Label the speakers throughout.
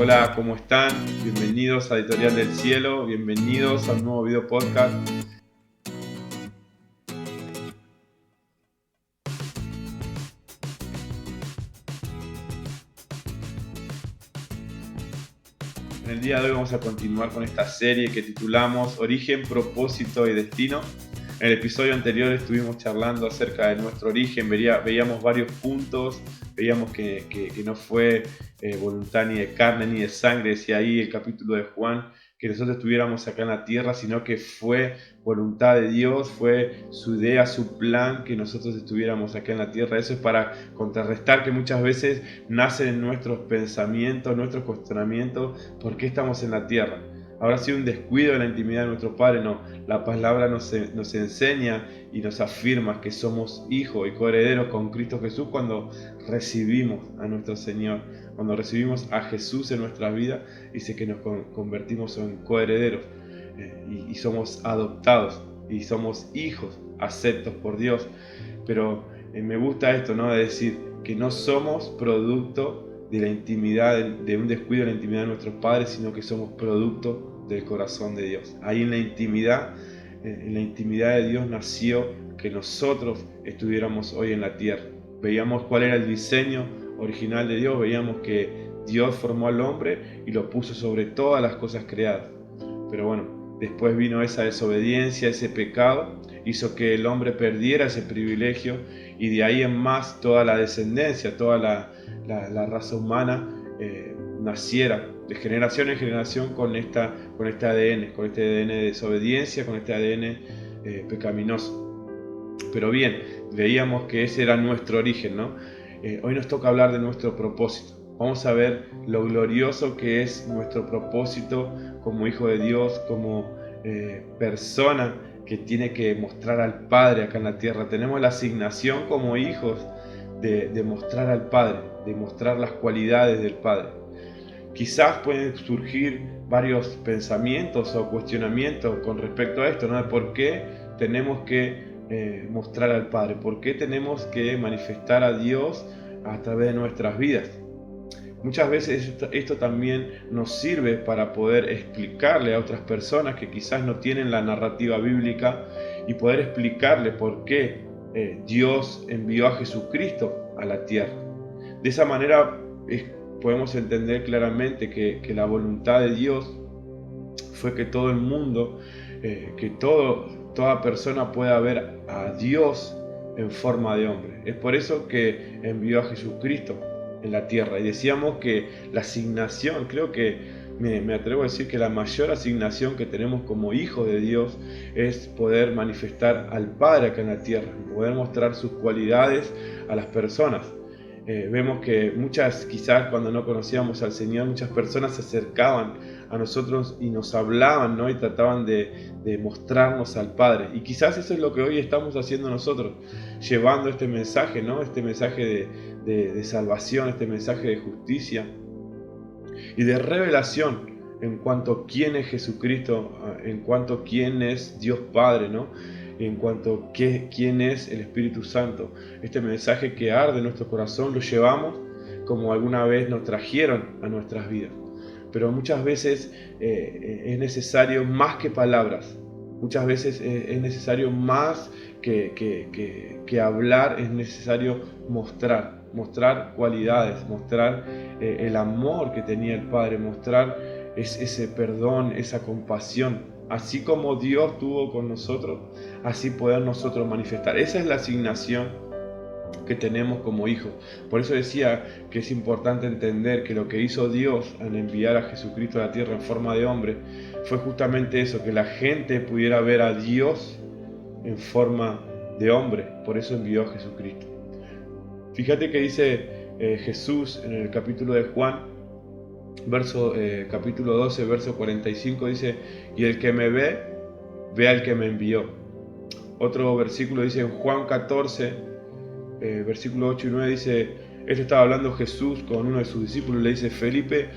Speaker 1: Hola, ¿cómo están? Bienvenidos a Editorial del Cielo, bienvenidos a un nuevo video podcast. En el día de hoy vamos a continuar con esta serie que titulamos Origen, Propósito y Destino. En el episodio anterior estuvimos charlando acerca de nuestro origen, veíamos varios puntos, veíamos que no fue voluntad ni de carne ni de sangre, decía ahí el capítulo de Juan, que nosotros estuviéramos acá en la tierra, sino que fue voluntad de Dios, fue su idea, su plan que nosotros estuviéramos acá en la tierra. Eso es para contrarrestar que muchas veces nacen en nuestros pensamientos, nuestros cuestionamientos, ¿por qué estamos en la tierra? ¿Habrá sido un descuido de la intimidad de nuestro Padre? No, la palabra nos enseña y nos afirma que somos hijos y coherederos con Cristo Jesús cuando recibimos a nuestro Señor, cuando recibimos a Jesús en nuestra vida, dice que nos convertimos en coherederos y somos adoptados y somos hijos aceptos por Dios. Pero me gusta esto, ¿no? De decir que no somos producto de la intimidad, de un descuido de la intimidad de nuestros padres, sino que somos producto del corazón de Dios. Ahí en la intimidad de Dios nació que nosotros estuviéramos hoy en la tierra. Veíamos cuál era el diseño original de Dios, veíamos que Dios formó al hombre y lo puso sobre todas las cosas creadas. Pero bueno, después vino esa desobediencia, ese pecado, hizo que el hombre perdiera ese privilegio y de ahí en más toda la descendencia, toda la raza humana naciera de generación en generación con este ADN de desobediencia, con este ADN pecaminoso. Pero bien, veíamos que ese era nuestro origen, ¿no? Hoy nos toca hablar de nuestro propósito. Vamos a ver lo glorioso que es nuestro propósito como hijo de Dios, como persona que tiene que mostrar al Padre acá en la tierra. Tenemos la asignación como hijos de mostrar al Padre, de mostrar las cualidades del Padre. Quizás pueden surgir varios pensamientos o cuestionamientos con respecto a esto, ¿no? ¿Por qué tenemos que mostrar al Padre? ¿Por qué tenemos que manifestar a Dios a través de nuestras vidas? Muchas veces esto también nos sirve para poder explicarle a otras personas que quizás no tienen la narrativa bíblica y poder explicarle por qué Dios envió a Jesucristo a la tierra. De esa manera podemos entender claramente que la voluntad de Dios fue que todo el mundo, toda persona pueda ver a Dios en forma de hombre. Es por eso que envió a Jesucristo en la tierra. Y decíamos que la asignación, creo que me atrevo a decir que la mayor asignación que tenemos como hijos de Dios es poder manifestar al Padre acá en la tierra, poder mostrar sus cualidades a las personas. Vemos que quizás cuando no conocíamos al Señor, muchas personas se acercaban a nosotros y nos hablaban, ¿no? Y trataban de mostrarnos al Padre. Y quizás eso es lo que hoy estamos haciendo nosotros, llevando este mensaje, ¿no? Este mensaje de salvación, este mensaje de justicia y de revelación en cuanto a quién es Jesucristo, en cuanto a quién es Dios Padre, ¿no? En cuanto a quién es el Espíritu Santo. Este mensaje que arde en nuestro corazón lo llevamos como alguna vez nos trajeron a nuestras vidas. Pero muchas veces es necesario más que palabras. Muchas veces es necesario más que hablar, es necesario mostrar cualidades, mostrar el amor que tenía el Padre, mostrar ese perdón, esa compasión. Así como Dios tuvo con nosotros, así poder nosotros manifestar. Esa es la asignación que tenemos como hijos. Por eso decía que es importante entender que lo que hizo Dios al enviar a Jesucristo a la tierra en forma de hombre fue justamente eso, que la gente pudiera ver a Dios en forma de hombre. Por eso envió a Jesucristo. Fíjate que dice Jesús en el capítulo de Juan, capítulo 12, verso 45, dice: y el que me ve al que me envió. Otro versículo dice en Juan 14, versículo 8 y 9, dice, esto estaba hablando Jesús con uno de sus discípulos, le dice, Felipe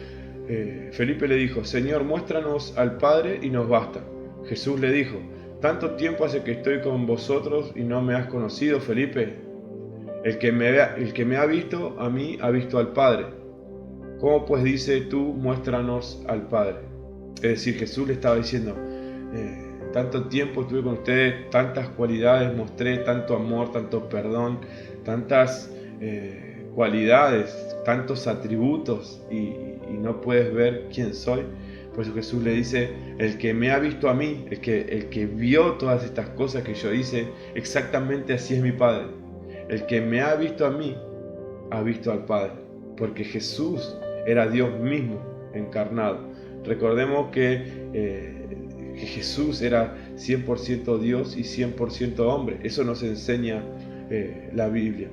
Speaker 1: le dijo, Señor, muéstranos al Padre y nos basta. Jesús le dijo, tanto tiempo hace que estoy con vosotros y no me has conocido, Felipe. El que me ha visto a mí ha visto al Padre. ¿Cómo pues dice tú, muéstranos al Padre? Es decir, Jesús le estaba diciendo, tanto tiempo estuve con ustedes, tantas cualidades mostré, tanto amor, tanto perdón, tantas cualidades, tantos atributos y no puedes ver quién soy. Por eso Jesús le dice, el que me ha visto a mí, el que vio todas estas cosas que yo hice, exactamente así es mi Padre. El que me ha visto a mí, ha visto al Padre, porque Jesús era Dios mismo encarnado. Recordemos que Jesús era 100% Dios y 100% hombre. Eso nos enseña la Biblia.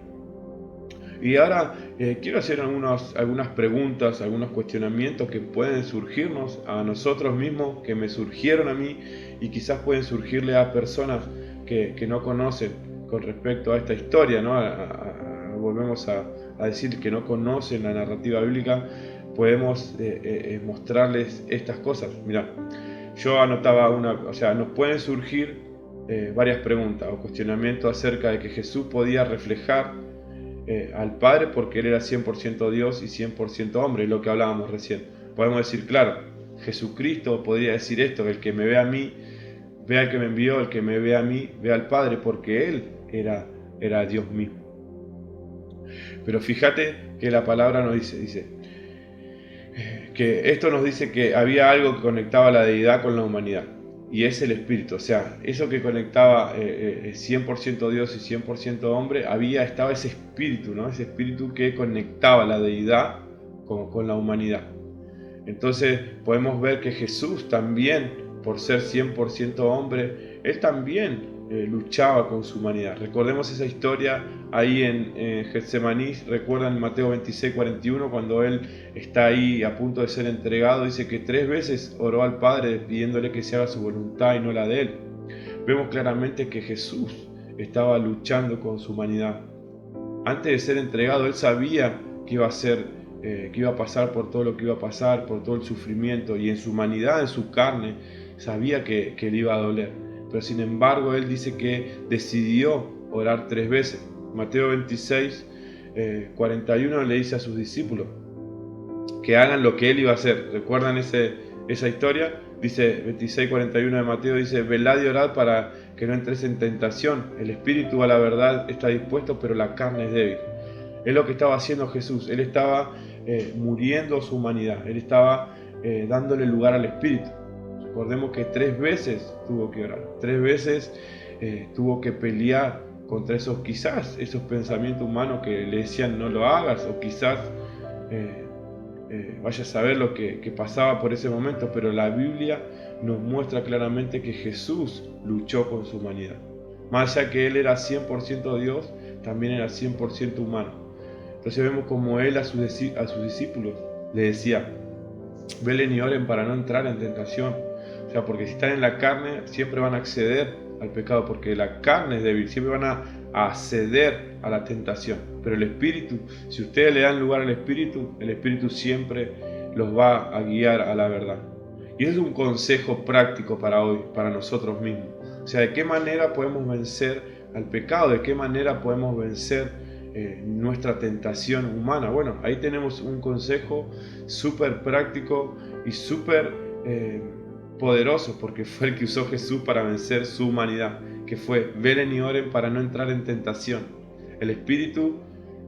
Speaker 1: Y ahora quiero hacer algunas preguntas, algunos cuestionamientos que pueden surgirnos a nosotros mismos, que me surgieron a mí y quizás pueden surgirle a personas que no conocen con respecto a esta historia, ¿no? Volvemos a decir que no conocen la narrativa bíblica, podemos mostrarles estas cosas. Mirá, yo anotaba nos pueden surgir varias preguntas o cuestionamientos acerca de que Jesús podía reflejar al Padre porque Él era 100% Dios y 100% hombre, es lo que hablábamos recién. Podemos decir, claro, Jesucristo podría decir esto, el que me ve a mí, ve al que me envió, el que me ve a mí, ve al Padre, porque Él era Dios mismo. Pero fíjate que la palabra nos dice que esto nos dice que había algo que conectaba la deidad con la humanidad, y es el Espíritu. O sea, eso que conectaba 100% Dios y 100% hombre, estaba ese Espíritu, ¿no? Ese Espíritu que conectaba la deidad con la humanidad. Entonces podemos ver que Jesús también, por ser 100% hombre, Él también luchaba con su humanidad. Recordemos esa historia ahí en Getsemaní. Recuerdan Mateo 26:41, cuando Él está ahí a punto de ser entregado, dice que 3 veces oró al Padre pidiéndole que se haga su voluntad y no la de Él. Vemos claramente que Jesús estaba luchando con su humanidad. Antes de ser entregado, Él sabía que iba a pasar por todo lo que iba a pasar, por todo el sufrimiento, y en su humanidad, en su carne, sabía que le iba a doler. Pero sin embargo, Él dice que decidió orar 3 veces. Mateo 26:41 le dice a sus discípulos que hagan lo que Él iba a hacer. ¿Recuerdan esa historia? Dice 26:41 de Mateo, dice, velad y orad para que no entréis en tentación. El espíritu a la verdad está dispuesto, pero la carne es débil. Es lo que estaba haciendo Jesús. Él estaba muriendo su humanidad. Él estaba dándole lugar al espíritu. Recordemos que 3 veces tuvo que orar. 3 veces tuvo que pelear contra esos pensamientos humanos que le decían no lo hagas, o quizás vaya a saber lo que pasaba por ese momento. Pero la Biblia nos muestra claramente que Jesús luchó con su humanidad. Más allá que Él era 100% Dios, también era 100% humano. Entonces vemos como Él a sus discípulos le decía, velen y oren para no entrar en tentación. O sea, porque si están en la carne, siempre van a acceder al pecado, porque la carne es débil, siempre van a ceder a la tentación. Pero el Espíritu, si ustedes le dan lugar al Espíritu, el Espíritu siempre los va a guiar a la verdad. Y eso es un consejo práctico para hoy, para nosotros mismos. O sea, ¿de qué manera podemos vencer al pecado? ¿De qué manera podemos vencer nuestra tentación humana? Bueno, ahí tenemos un consejo súper práctico y súper poderoso, porque fue el que usó Jesús para vencer su humanidad, que fue, velen y oren para no entrar en tentación. El Espíritu,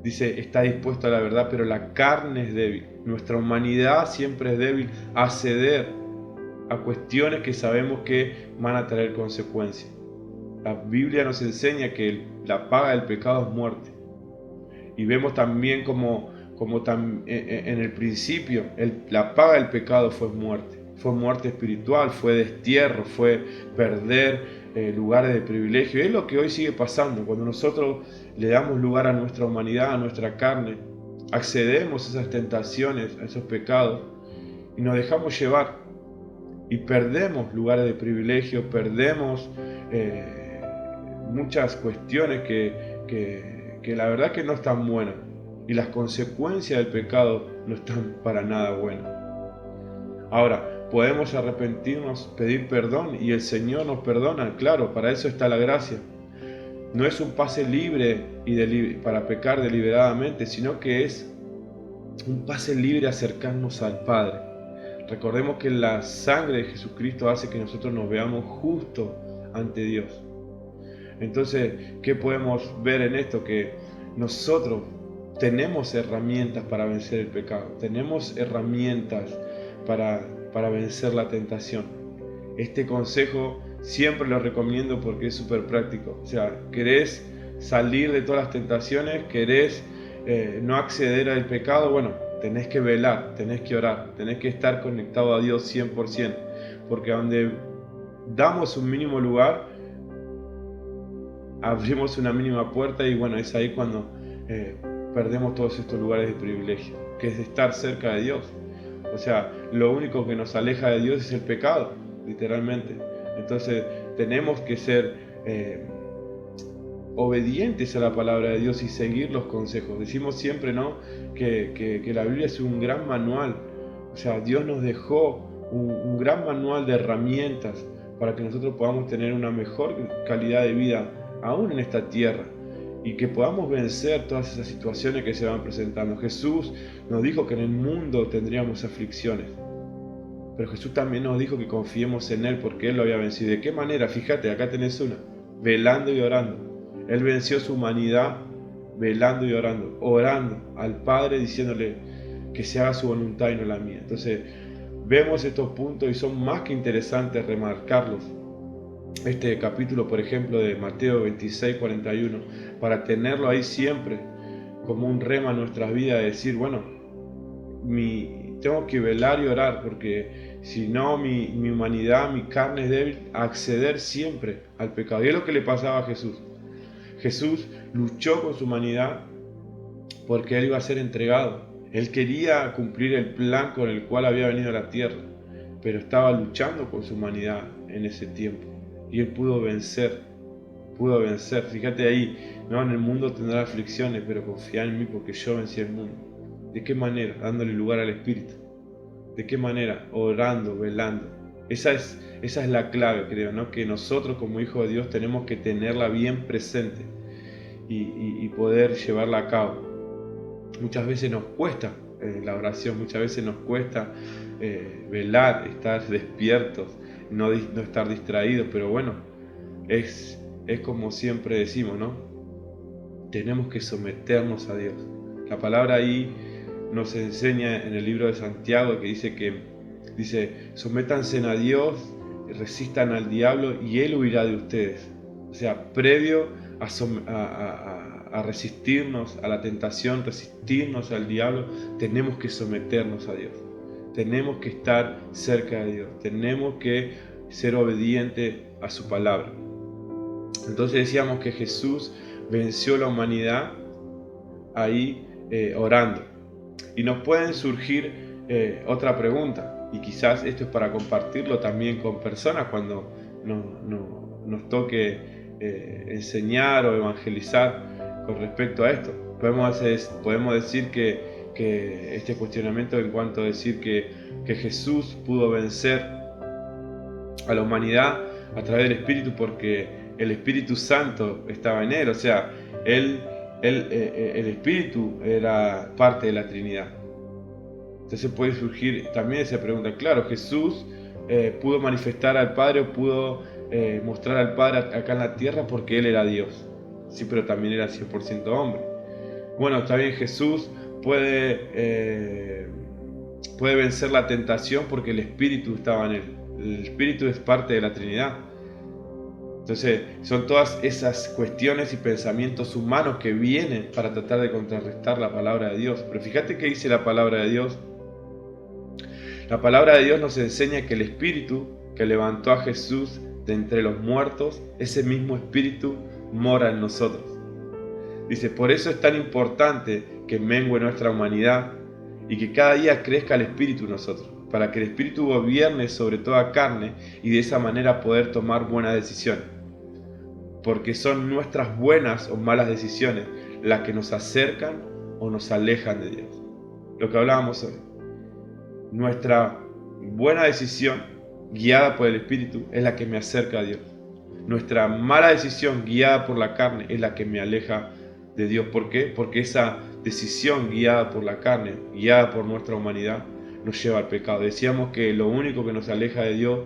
Speaker 1: dice, está dispuesto a la verdad, pero la carne es débil. Nuestra humanidad siempre es débil a ceder a cuestiones que sabemos que van a traer consecuencias. La Biblia nos enseña que la paga del pecado es muerte. Y vemos también como en el principio la paga del pecado fue muerte. Fue muerte espiritual, fue destierro, fue perder lugares de privilegio. Es lo que hoy sigue pasando. Cuando nosotros le damos lugar a nuestra humanidad, a nuestra carne, accedemos a esas tentaciones, a esos pecados, y nos dejamos llevar. Y perdemos lugares de privilegio, perdemos muchas cuestiones que la verdad que no están buenas. Y las consecuencias del pecado no están para nada buenas. Ahora, podemos arrepentirnos, pedir perdón, y el Señor nos perdona. Claro, para eso está la gracia. No es un pase libre para pecar deliberadamente, sino que es un pase libre a acercarnos al Padre. Recordemos que la sangre de Jesucristo hace que nosotros nos veamos justos ante Dios. Entonces, ¿qué podemos ver en esto? Que nosotros tenemos herramientas para vencer el pecado, tenemos herramientas para vencer la tentación. Este consejo siempre lo recomiendo porque es súper práctico. O sea, querés salir de todas las tentaciones, querés no acceder al pecado, bueno, tenés que velar, tenés que orar, tenés que estar conectado a Dios 100%, porque donde damos un mínimo lugar, abrimos una mínima puerta y bueno, es ahí cuando perdemos todos estos lugares de privilegio, que es estar cerca de Dios. O sea, lo único que nos aleja de Dios es el pecado, literalmente. Entonces tenemos que ser obedientes a la palabra de Dios y seguir los consejos. Decimos siempre, ¿no?, que la Biblia es un gran manual. O sea, Dios nos dejó un gran manual de herramientas para que nosotros podamos tener una mejor calidad de vida aún en esta tierra y que podamos vencer todas esas situaciones que se van presentando. Jesús nos dijo que en el mundo tendríamos aflicciones, pero Jesús también nos dijo que confiemos en Él porque Él lo había vencido. ¿De qué manera? Fíjate, acá tenés una: velando y orando. Él venció su humanidad velando y orando, orando al Padre diciéndole que se haga su voluntad y no la mía. Entonces vemos estos puntos y son más que interesantes remarcarlos. Este capítulo, por ejemplo, de Mateo 26:41, para tenerlo ahí siempre como un rema en nuestras vidas, de decir, bueno, tengo que velar y orar, porque si no, mi humanidad, mi carne es débil a acceder siempre al pecado. Y es lo que le pasaba a Jesús. Jesús luchó con su humanidad porque Él iba a ser entregado. Él quería cumplir el plan con el cual había venido a la tierra, pero estaba luchando con su humanidad en ese tiempo. Y Él pudo vencer. Fíjate ahí, no, en el mundo tendrá aflicciones, pero confía en mí porque yo vencí el mundo. ¿De qué manera? Dándole lugar al Espíritu. ¿De qué manera? Orando, velando. Esa es la clave, creo, ¿no? Que nosotros como hijos de Dios tenemos que tenerla bien presente y poder llevarla a cabo. Muchas veces nos cuesta la oración, muchas veces nos cuesta velar, estar despiertos, no estar distraídos, pero bueno, es como siempre decimos, ¿no? Tenemos que someternos a Dios. La palabra ahí nos enseña en el libro de Santiago que dice, sométanse a Dios, resistan al diablo y Él huirá de ustedes. O sea, previo a resistirnos a la tentación, resistirnos al diablo, tenemos que someternos a Dios. Tenemos que estar cerca de Dios. Tenemos que ser obedientes a su palabra. Entonces decíamos que Jesús venció la humanidad ahí orando. Y nos pueden surgir otra pregunta, y quizás esto es para compartirlo también con personas cuando nos toque enseñar o evangelizar con respecto a esto. Podemos decir que este cuestionamiento en cuanto a decir que Jesús pudo vencer a la humanidad a través del Espíritu porque el Espíritu Santo estaba en Él. O sea, el Espíritu era parte de la Trinidad. Entonces puede surgir también esa pregunta. Claro, Jesús pudo manifestar al Padre o pudo mostrar al Padre acá en la tierra porque Él era Dios. Sí, pero también era 100% hombre. Bueno, está bien, Jesús puede vencer la tentación porque el Espíritu estaba en Él. El Espíritu es parte de la Trinidad. Entonces son todas esas cuestiones y pensamientos humanos que vienen para tratar de contrarrestar la palabra de Dios. Pero fíjate qué dice la palabra de Dios. La palabra de Dios nos enseña que el Espíritu que levantó a Jesús de entre los muertos, ese mismo Espíritu mora en nosotros. Dice, por eso es tan importante que mengue nuestra humanidad y que cada día crezca el Espíritu en nosotros, para que el Espíritu gobierne sobre toda carne y de esa manera poder tomar buenas decisiones. Porque son nuestras buenas o malas decisiones las que nos acercan o nos alejan de Dios. Lo que hablábamos hoy. Nuestra buena decisión, guiada por el Espíritu, es la que me acerca a Dios. Nuestra mala decisión, guiada por la carne, es la que me aleja de Dios. ¿Por qué? Porque esa decisión guiada por la carne, guiada por nuestra humanidad, nos lleva al pecado. Decíamos que lo único que nos aleja de Dios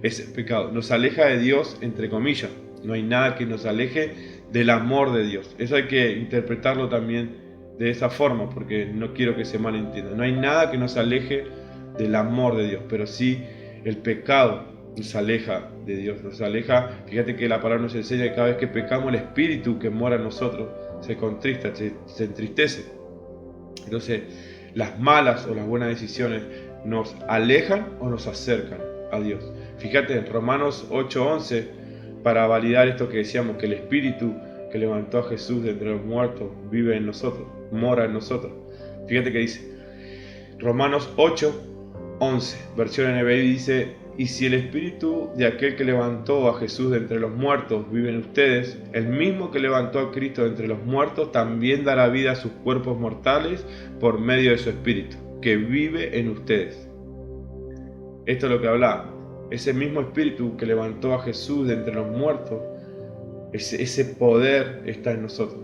Speaker 1: es el pecado. Nos aleja de Dios, entre comillas. No hay nada que nos aleje del amor de Dios. Eso hay que interpretarlo también de esa forma, porque no quiero que se malentienda. No hay nada que nos aleje del amor de Dios, pero sí el pecado nos aleja de Dios, nos aleja. Fíjate que la palabra nos enseña que cada vez que pecamos, el espíritu que mora en nosotros se contrista, se entristece. Entonces, las malas o las buenas decisiones nos alejan o nos acercan a Dios. Fíjate en Romanos 8:11, para validar esto que decíamos, que el espíritu que levantó a Jesús de entre los muertos vive en nosotros, mora en nosotros. Fíjate que dice Romanos 8:11, versión NBI, dice: y si el espíritu de aquel que levantó a Jesús de entre los muertos vive en ustedes, el mismo que levantó a Cristo de entre los muertos también dará vida a sus cuerpos mortales por medio de su espíritu, que vive en ustedes. Esto es lo que hablaba. Ese mismo espíritu que levantó a Jesús de entre los muertos, ese poder está en nosotros.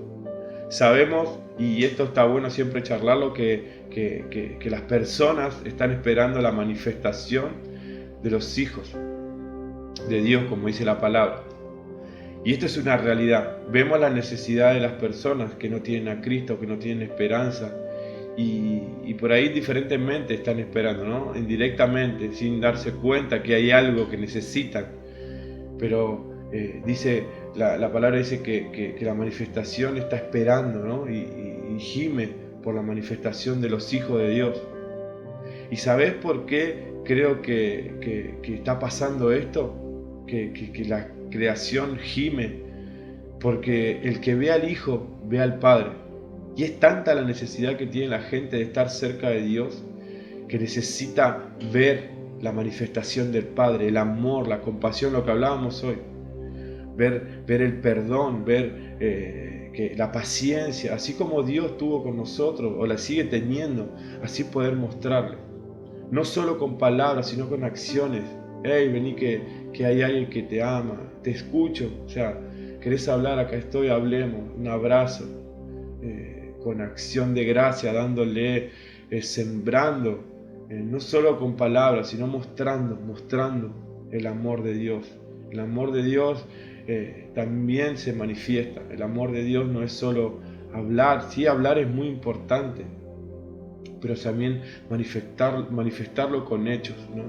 Speaker 1: Sabemos, y esto está bueno siempre charlarlo, que las personas están esperando la manifestación de los hijos de Dios, como dice la palabra. Y esto es una realidad. Vemos la necesidad de las personas que no tienen a Cristo, que no tienen esperanza, y por ahí diferentemente están esperando, ¿no? Indirectamente, sin darse cuenta que hay algo que necesitan. Pero dice la palabra dice que la manifestación está esperando, ¿no? Y gime por la manifestación de los hijos de Dios. ¿Y sabes por qué creo que está pasando esto? Que la creación gime, porque el que ve al Hijo ve al Padre. Y es tanta la necesidad que tiene la gente de estar cerca de Dios, que necesita ver la manifestación del Padre, el amor, la compasión, lo que hablábamos hoy. Ver el perdón, ver que la paciencia, así como Dios tuvo con nosotros, o la sigue teniendo, así poder mostrarle. No solo con palabras, sino con acciones. Hey, vení que hay alguien que te ama, te escucho. O sea, querés hablar, acá estoy, hablemos. Un abrazo, con acción de gracia, dándole, sembrando, no solo con palabras, sino mostrando el amor de Dios. El amor de Dios también se manifiesta. El amor de Dios no es solo hablar. Sí, hablar es muy importante, pero también manifestarlo con hechos, ¿no?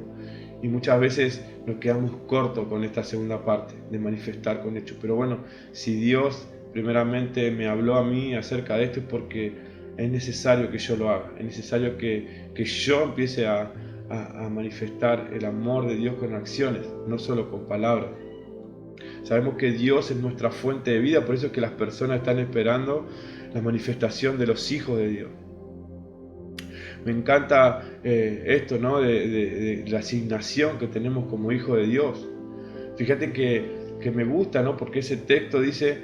Speaker 1: Y muchas veces nos quedamos cortos con esta segunda parte, de manifestar con hechos. Pero bueno, si Dios primeramente me habló a mí acerca de esto, es porque es necesario que yo lo haga, es necesario que yo empiece a manifestar el amor de Dios con acciones, no solo con palabras. Sabemos que Dios es nuestra fuente de vida, por eso es que las personas están esperando la manifestación de los hijos de Dios. Me encanta esto, ¿no? de la asignación que tenemos como hijos de Dios. Fíjate que me gusta, ¿no? Porque ese texto dice,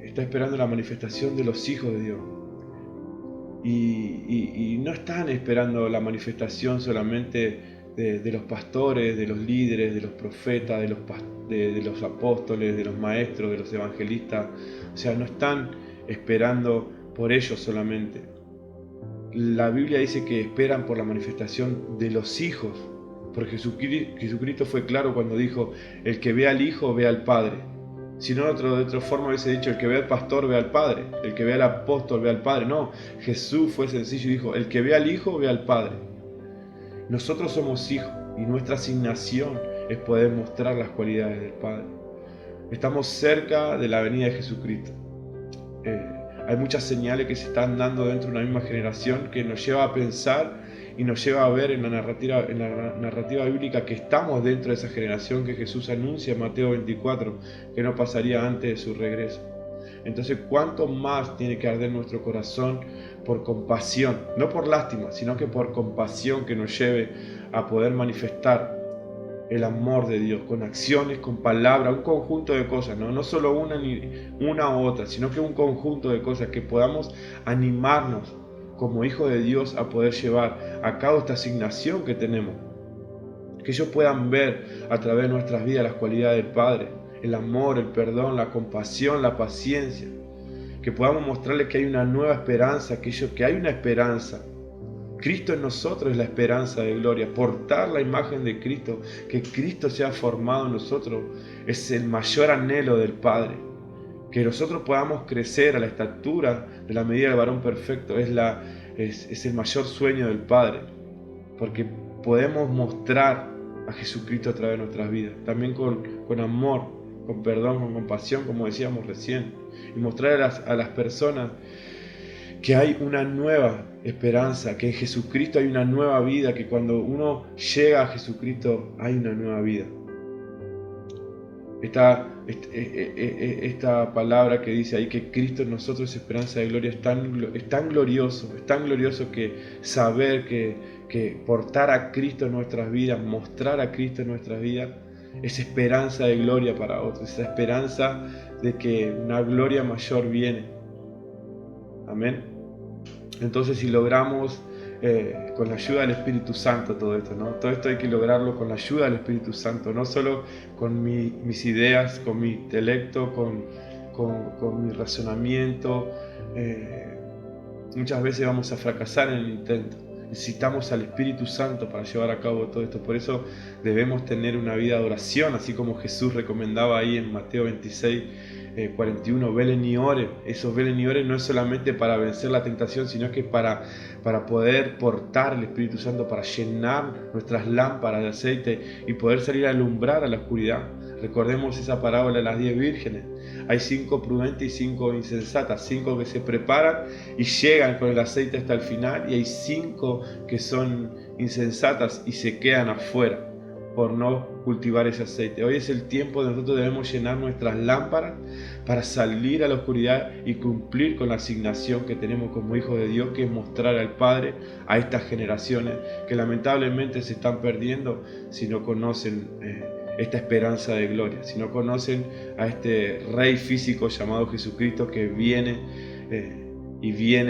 Speaker 1: está esperando la manifestación de los hijos de Dios. Y no están esperando la manifestación solamente de los pastores, de los líderes, de los profetas, de los apóstoles, de los maestros, de los evangelistas. O sea, no están esperando por ellos solamente. La Biblia dice que esperan por la manifestación de los hijos, porque Jesucristo fue claro cuando dijo: el que ve al Hijo ve al Padre. Si no, de otra forma hubiese dicho: el que ve al pastor ve al Padre, el que ve al apóstol ve al Padre. No, Jesús fue sencillo y dijo: el que ve al Hijo ve al Padre. Nosotros somos hijos y nuestra asignación es poder mostrar las cualidades del Padre. Estamos cerca de la venida de Jesucristo. Hay muchas señales que se están dando dentro de una misma generación que nos lleva a pensar y nos lleva a ver en la narrativa bíblica que estamos dentro de esa generación que Jesús anuncia en Mateo 24, que no pasaría antes de su regreso. Entonces, ¿cuánto más tiene que arder nuestro corazón por compasión? No por lástima, sino que por compasión, que nos lleve a poder manifestar el amor de Dios, con acciones, con palabras, un conjunto de cosas, no solo una u otra, sino que un conjunto de cosas que podamos animarnos como hijos de Dios a poder llevar a cabo esta asignación que tenemos. Que ellos puedan ver a través de nuestras vidas las cualidades del Padre, el amor, el perdón, la compasión, la paciencia. que podamos mostrarles que hay una nueva esperanza, que hay una esperanza. Cristo en nosotros es la esperanza de gloria. Portar la imagen de Cristo, que Cristo sea formado en nosotros, es el mayor anhelo del Padre. Que nosotros podamos crecer a la estatura de la medida del varón perfecto es el mayor sueño del Padre. Porque podemos mostrar a Jesucristo a través de nuestras vidas. También con amor, con perdón, con compasión, como decíamos recién. Y mostrar a las personas que hay una nueva esperanza, que en Jesucristo hay una nueva vida, que cuando uno llega a Jesucristo hay una nueva vida. Esta palabra que dice ahí que Cristo en nosotros es esperanza de gloria es tan glorioso que saber que portar a Cristo en nuestras vidas, mostrar a Cristo en nuestras vidas, es esperanza de gloria para otros, esa esperanza de que una gloria mayor viene. Amén. Entonces, si logramos con la ayuda del Espíritu Santo todo esto, ¿no? Todo esto hay que lograrlo con la ayuda del Espíritu Santo, no solo con mis ideas, con mi intelecto, con mi razonamiento. Muchas veces vamos a fracasar en el intento. Necesitamos al Espíritu Santo para llevar a cabo todo esto. Por eso debemos tener una vida de oración, así como Jesús recomendaba ahí en Mateo 26, 41, velen y oren. Esos velen y oren no es solamente para vencer la tentación, sino que para poder portar el Espíritu Santo, para llenar nuestras lámparas de aceite y poder salir a alumbrar a la oscuridad. Recordemos esa parábola de las 10 vírgenes. Hay 5 prudentes y 5 insensatas, 5 que se preparan y llegan con el aceite hasta el final, y hay 5 que son insensatas y se quedan afuera por no cultivar ese aceite. Hoy es el tiempo de nosotros debemos llenar nuestras lámparas para salir a la oscuridad y cumplir con la asignación que tenemos como hijos de Dios, que es mostrar al Padre a estas generaciones que lamentablemente se están perdiendo si no conocen esta esperanza de gloria, si no conocen a este Rey físico llamado Jesucristo que viene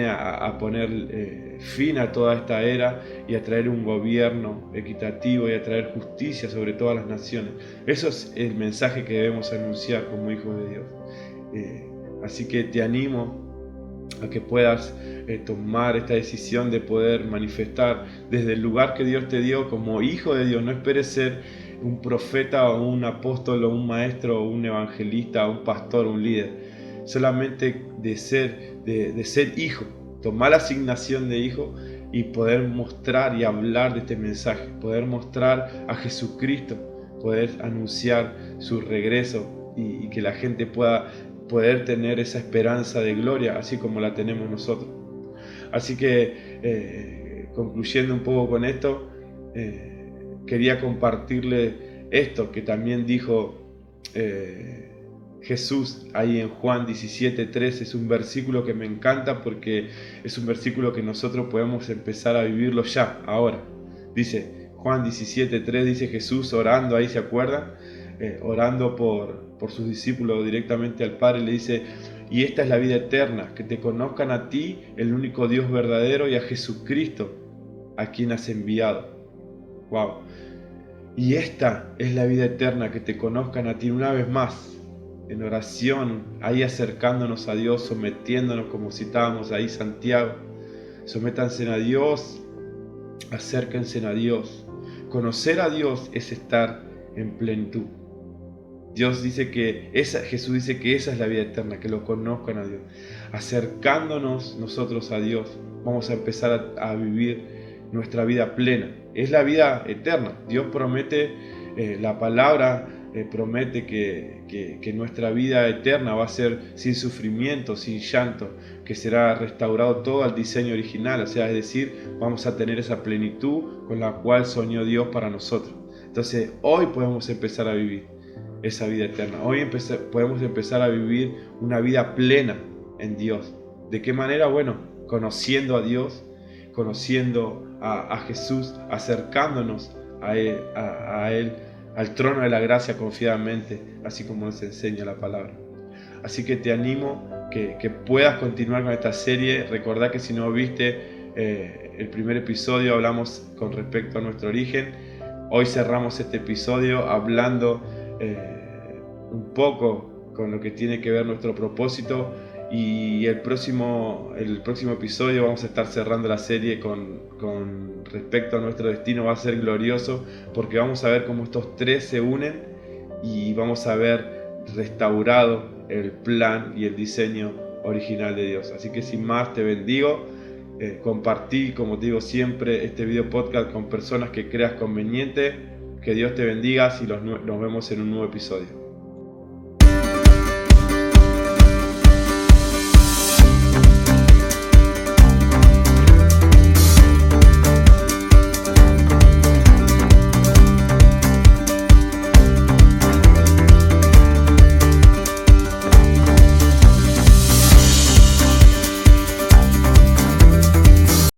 Speaker 1: a poner fin a toda esta era y a traer un gobierno equitativo y a traer justicia sobre todas las naciones. Eso es el mensaje que debemos anunciar como hijos de Dios. Así que te animo a que puedas tomar esta decisión de poder manifestar desde el lugar que Dios te dio como hijo de Dios. No esperes ser un profeta o un apóstol o un maestro o un evangelista o un pastor o un líder. Solamente de ser hijo, tomar la asignación de hijo y poder mostrar y hablar de este mensaje, poder mostrar a Jesucristo, poder anunciar su regreso y que la gente pueda poder tener esa esperanza de gloria así como la tenemos nosotros. Así que concluyendo un poco con esto, quería compartirle esto que también dijo Jesús ahí en Juan 17:3. Es un versículo que me encanta porque es un versículo que nosotros podemos empezar a vivirlo ya, ahora. Dice Juan 17:3, dice Jesús orando ahí, ¿se acuerdan? Orando por sus discípulos directamente al Padre, le dice: y esta es la vida eterna, que te conozcan a ti, el único Dios verdadero, y a Jesucristo, a quien has enviado. Wow. Y esta es la vida eterna, que te conozcan a ti. Una vez más, en oración, ahí acercándonos a Dios, sometiéndonos como citábamos ahí Santiago. Sométanse a Dios, acérquense a Dios. Conocer a Dios es estar en plenitud. Jesús dice que esa es la vida eterna, que lo conozcan a Dios. Acercándonos nosotros a Dios, vamos a empezar a vivir nuestra vida plena. Es la vida eterna. Dios promete, la palabra promete que nuestra vida eterna va a ser sin sufrimiento, sin llanto, que será restaurado todo al diseño original, o sea, es decir, vamos a tener esa plenitud con la cual soñó Dios para nosotros. Entonces, hoy podemos empezar a vivir esa vida eterna. Hoy podemos empezar a vivir una vida plena en Dios. ¿De qué manera? Bueno, conociendo a Dios, conociendo a Jesús, acercándonos a Él, al trono de la gracia confiadamente, así como nos enseña la palabra. Así que te animo que puedas continuar con esta serie. Recordá que si no viste el primer episodio, hablamos con respecto a nuestro origen. Hoy cerramos este episodio hablando un poco con lo que tiene que ver nuestro propósito Y el próximo episodio vamos a estar cerrando la serie con respecto a nuestro destino. Va a ser glorioso porque vamos a ver cómo estos tres se unen y vamos a ver restaurado el plan y el diseño original de Dios. Así que sin más te bendigo. Compartí, como te digo siempre, este video podcast con personas que creas conveniente. Que Dios te bendiga y nos vemos en un nuevo episodio.